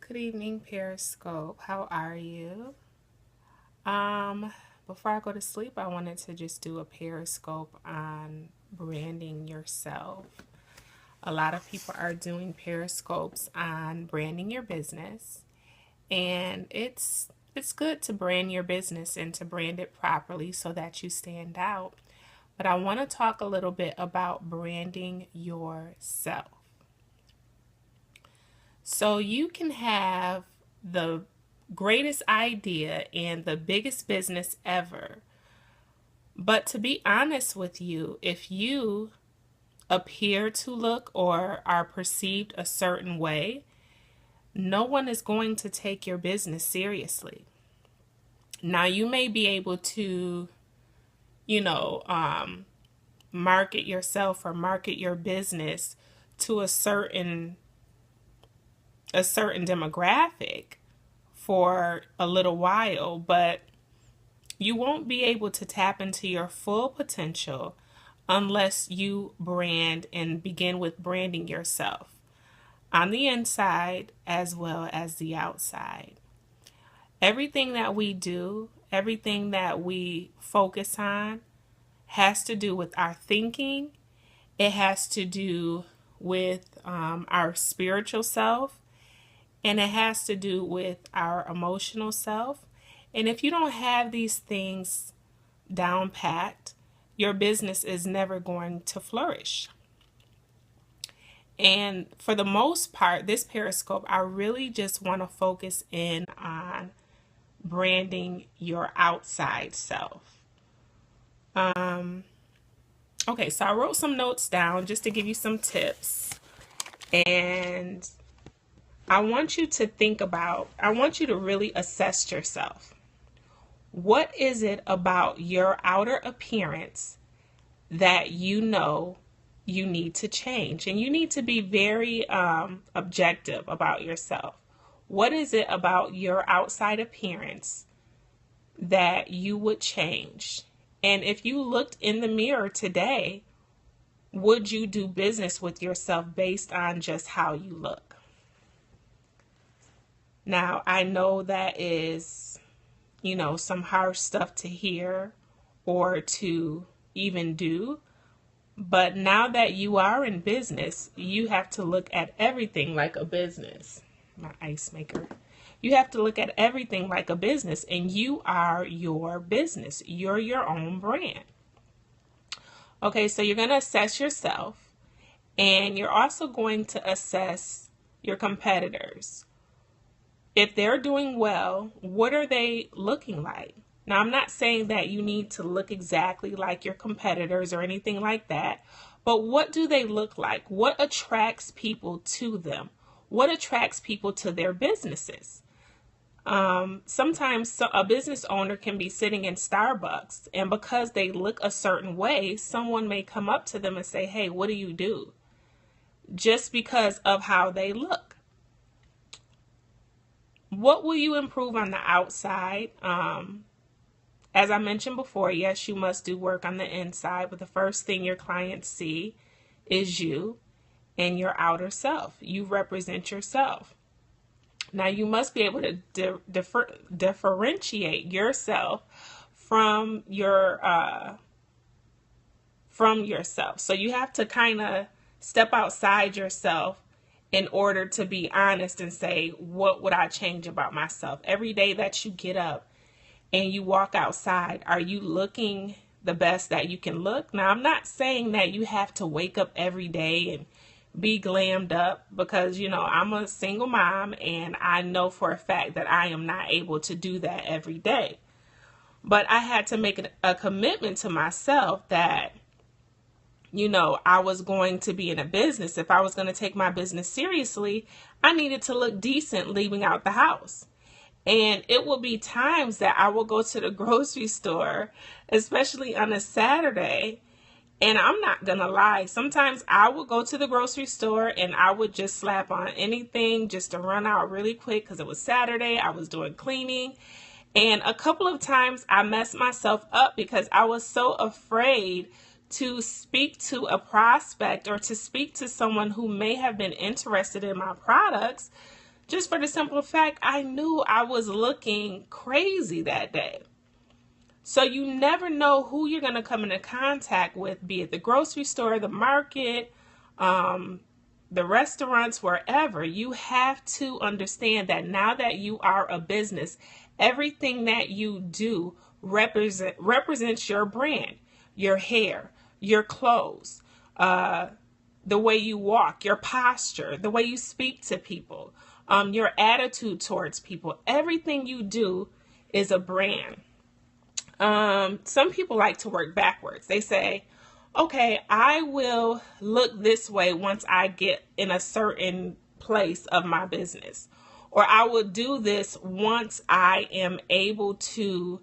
Good evening, Periscope. How are you? Before I go to sleep, I wanted to just do a Periscope on branding yourself. A lot of people are doing Periscopes on branding your business, and it's good to brand your business and to brand it properly so that you stand out. But I want to talk a little bit about branding yourself. So you can have the greatest idea and the biggest business ever. But to be honest with you, if you appear to look or are perceived a certain way, no one is going to take your business seriously. Now, you may be able to, you know, market yourself or market your business to a certain demographic for a little while, but you won't be able to tap into your full potential unless you brand and begin with branding yourself on the inside as well as the outside. Everything that we do, everything that we focus on has to do with our thinking. It has to do with our spiritual self, and it has to do with our emotional self. And if you don't have these things down packed, your business is never going to flourish. And for the most part, this Periscope, I really just want to focus in on branding your outside self. Okay, so I wrote some notes down just to give you some tips. And I want you to I want you to really assess yourself. What is it about your outer appearance that you know you need to change? And you need to be very objective about yourself. What is it about your outside appearance that you would change? And if you looked in the mirror today, would you do business with yourself based on just how you look? Now, I know that is, some harsh stuff to hear or to even do. But now that you are in business, you have to look at everything like a business. My ice maker. You have to look at everything like a business, and you are your business. You're your own brand. Okay, so you're going to assess yourself, and you're also going to assess your competitors. If they're doing well, what are they looking like? Now, I'm not saying that you need to look exactly like your competitors or anything like that, but what do they look like? What attracts people to them? What attracts people to their businesses? Sometimes a business owner can be sitting in Starbucks, and because they look a certain way, someone may come up to them and say, "Hey, what do you do?" Just because of how they look. What will you improve on the outside? As I mentioned before, yes, you must do work on the inside, but the first thing your clients see is you and your outer self. You represent yourself. Now, you must be able to differentiate yourself from yourself. So you have to kind of step outside yourself in order to be honest and say, what would I change about myself? Every day that you get up and you walk outside, are you looking the best that you can look? Now, I'm not saying that you have to wake up every day and be glammed up, because, I'm a single mom and I know for a fact that I am not able to do that every day. But I had to make a commitment to myself that, I was going to be in a business. If I was going to take my business seriously, I needed to look decent leaving out the house. And it will be times that I will go to the grocery store, especially on a Saturday. And I'm not going to lie. Sometimes I would go to the grocery store and I would just slap on anything just to run out really quick because it was Saturday. I was doing cleaning. And a couple of times I messed myself up because I was so afraid to speak to a prospect or to speak to someone who may have been interested in my products, just for the simple fact I knew I was looking crazy that day. So you never know who you're going to come into contact with, be it the grocery store, the market, the restaurants, wherever. You have to understand that now that you are a business, everything that you do represents your brand, your hair, your clothes, the way you walk, your posture, the way you speak to people, your attitude towards people. Everything you do is a brand. Some people like to work backwards. They say, okay, I will look this way once I get in a certain place of my business, or I will do this once I am able to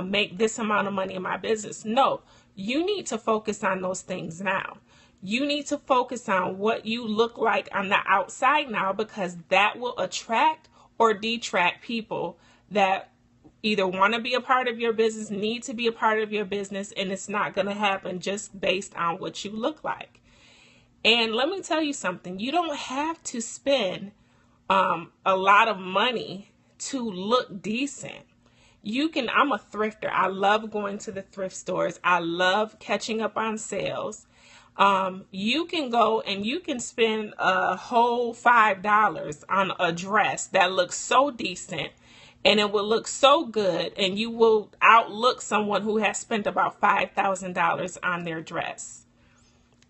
make this amount of money in my business. No, you need to focus on those things now. You need to focus on what you look like on the outside now, because that will attract or detract people that either want to be a part of your business, need to be a part of your business, and it's not going to happen just based on what you look like. And let me tell you something. You don't have to spend a lot of money to look decent. I'm a thrifter. I love going to the thrift stores. I love catching up on sales. You can go and you can spend a whole $5 on a dress that looks so decent, and it will look so good, and you will outlook someone who has spent about $5,000 on their dress.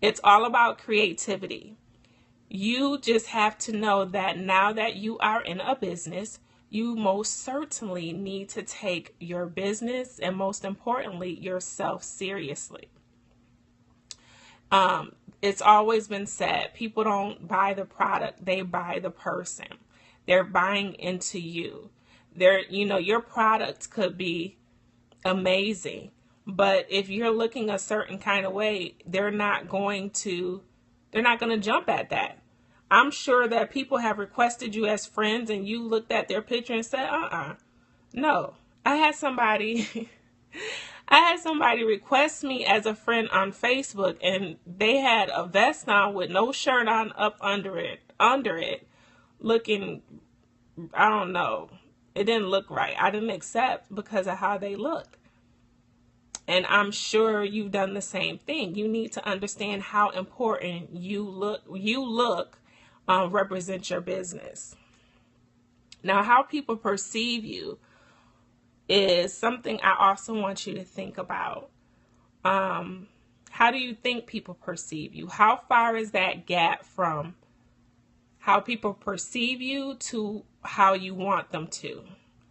It's all about creativity. You just have to know that now that you are in a business, you most certainly need to take your business and, most importantly, yourself seriously. It's always been said, people don't buy the product, they buy the person. They're buying into you. Your product could be amazing, but if you're looking a certain kind of way, they're not going to jump at that. I'm sure that people have requested you as friends and you looked at their picture and said, no. I had somebody request me as a friend on Facebook, and they had a vest on with no shirt on up under it, looking, I don't know. It didn't look right. I didn't accept because of how they looked. And I'm sure you've done the same thing. You need to understand how important you look represents your business. Now, how people perceive you is something I also want you to think about. How do you think people perceive you? How far is that gap from how people perceive you to how you want them to?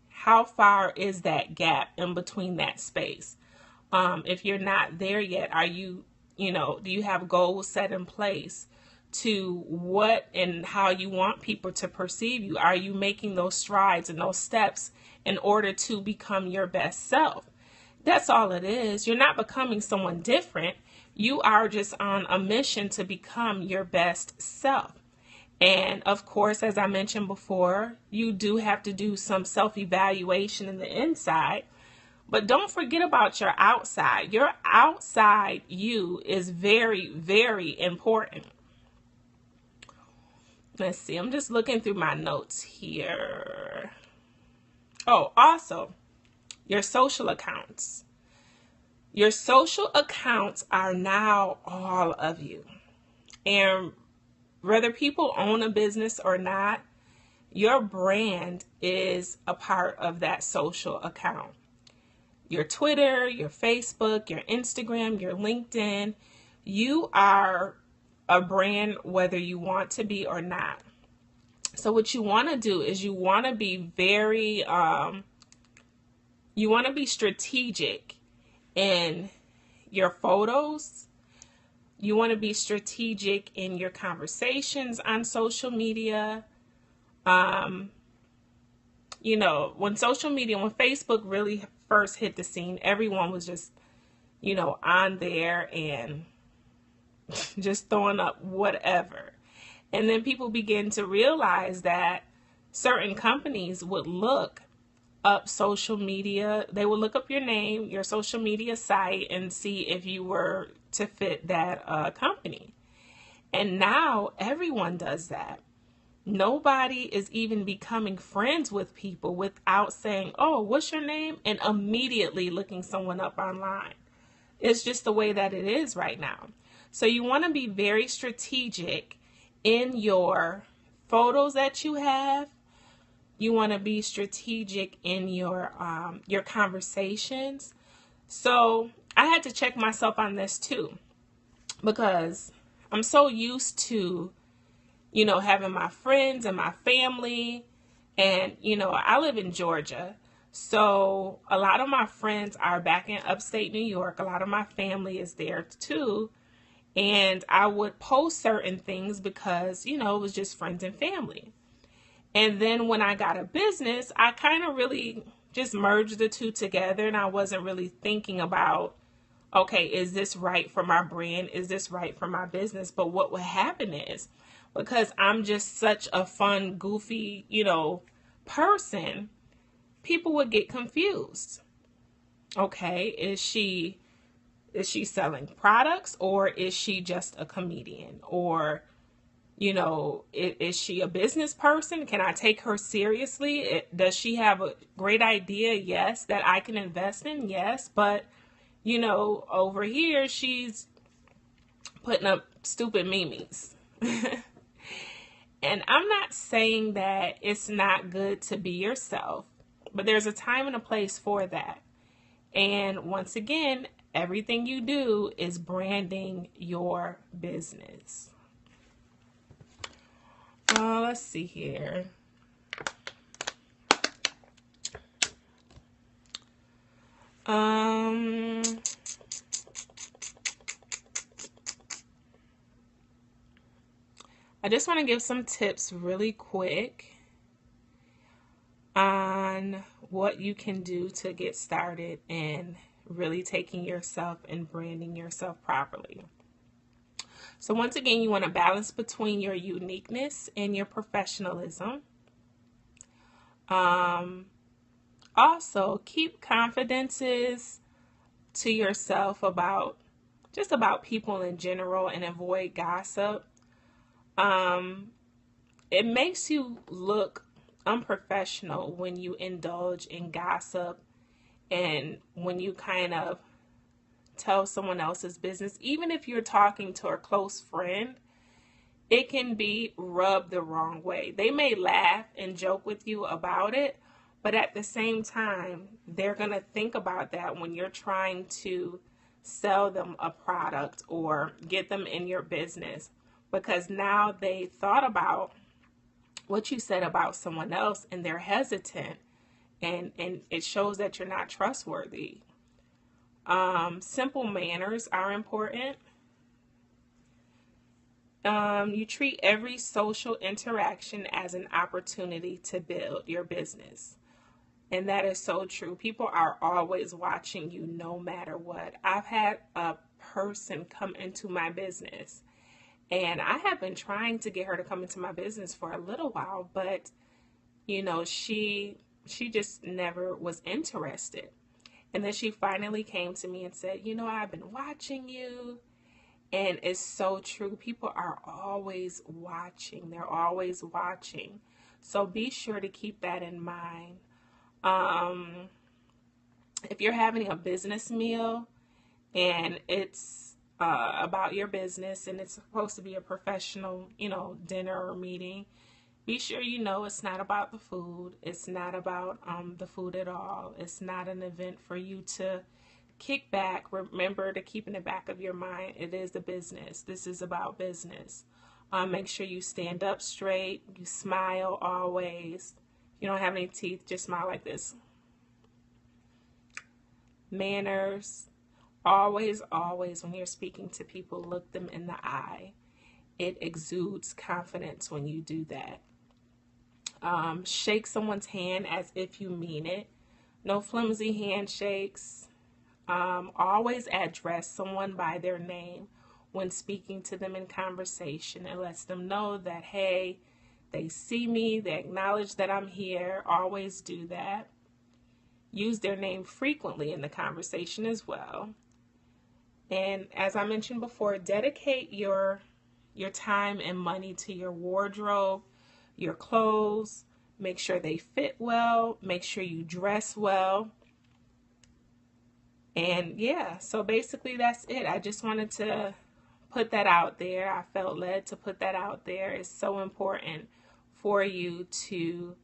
How far is that gap in between that space? If you're not there yet, do you have goals set in place to what and how you want people to perceive you? Are you making those strides and those steps in order to become your best self? That's all it is. You're not becoming someone different. You are just on a mission to become your best self. And of course, as I mentioned before, you do have to do some self-evaluation in the inside, but don't forget about your outside. Your outside you is very, very important. Let's see, I'm just looking through my notes here. Oh, also, your social accounts. Your social accounts are now all of you. And whether people own a business or not, your brand is a part of that social account. Your Twitter, your Facebook, your Instagram, your LinkedIn, you are a brand whether you want to be or not. So what you want to do is you want to be strategic in your photos. You want to be strategic in your conversations on social media. When Facebook really first hit the scene, everyone was just, on there and just throwing up whatever. And then people begin to realize that certain companies would look up social media. They would look up your name, your social media site, and see if you were to fit that company. And now everyone does that. Nobody is even becoming friends with people without saying, "Oh, what's your name?" and immediately looking someone up online. It's just the way that it is right now. So you want to be very strategic in your photos that you have. You want to be strategic in your conversations. So I had to check myself on this too, because I'm so used to, having my friends and my family. And, I live in Georgia. So a lot of my friends are back in upstate New York. A lot of my family is there too. And I would post certain things because, it was just friends and family. And then when I got a business, I kind of really just merged the two together. And I wasn't really thinking about, okay, is this right for my brand? Is this right for my business? But what would happen is, because I'm just such a fun, goofy, person, people would get confused. Okay, is she selling products, or is she just a comedian? Or, is she a business person? Can I take her seriously? Does she have a great idea? Yes. That I can invest in? Yes. But, over here, she's putting up stupid memes. And I'm not saying that it's not good to be yourself, but there's a time and a place for that. And once again, everything you do is branding your business. Let's see here. I just want to give some tips really quick on what you can do to get started in really taking yourself and branding yourself properly. So once again, you want to balance between your uniqueness and your professionalism. Also, keep confidences to yourself about people in general, and avoid gossip. It makes you look unprofessional when you indulge in gossip and when you kind of tell someone else's business. Even if you're talking to a close friend, it can be rubbed the wrong way. They may laugh and joke with you about it, but at the same time, they're going to think about that when you're trying to sell them a product or get them in your business, because now they thought about what you said about someone else and they're hesitant, and it shows that you're not trustworthy. Simple manners are important. You treat every social interaction as an opportunity to build your business. And that is so true. People are always watching you no matter what. I've had a person come into my business, and I have been trying to get her to come into my business for a little while, but she just never was interested. And then she finally came to me and said, I've been watching you. And it's so true. People are always watching. They're always watching. So be sure to keep that in mind. If you're having a business meal and it's about your business and it's supposed to be a professional, dinner or meeting, be sure it's not about the food. It's not about the food at all. It's not an event for you to kick back. Remember to keep in the back of your mind, it is the business. This is about business. Make sure you stand up straight. You smile always. If you don't have any teeth, just smile like this. Manners. Always, always, when you're speaking to people, look them in the eye. It exudes confidence when you do that. Shake someone's hand as if you mean it. No flimsy handshakes. Always address someone by their name when speaking to them in conversation. It lets them know that, hey, they see me, they acknowledge that I'm here. Always do that. Use their name frequently in the conversation as well. And as I mentioned before, dedicate your time and money to your wardrobe, your clothes, make sure they fit well, make sure you dress well. And yeah, so basically that's it. I just wanted to put that out there. I felt led to put that out there. It's so important for you to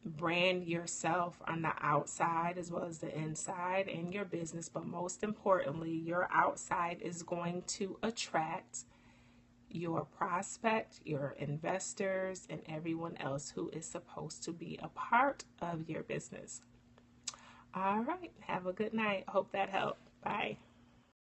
brand yourself on the outside as well as the inside in your business. But most importantly, your outside is going to attract your prospect, your investors, and everyone else who is supposed to be a part of your business. All right. Have a good night. Hope that helped. Bye.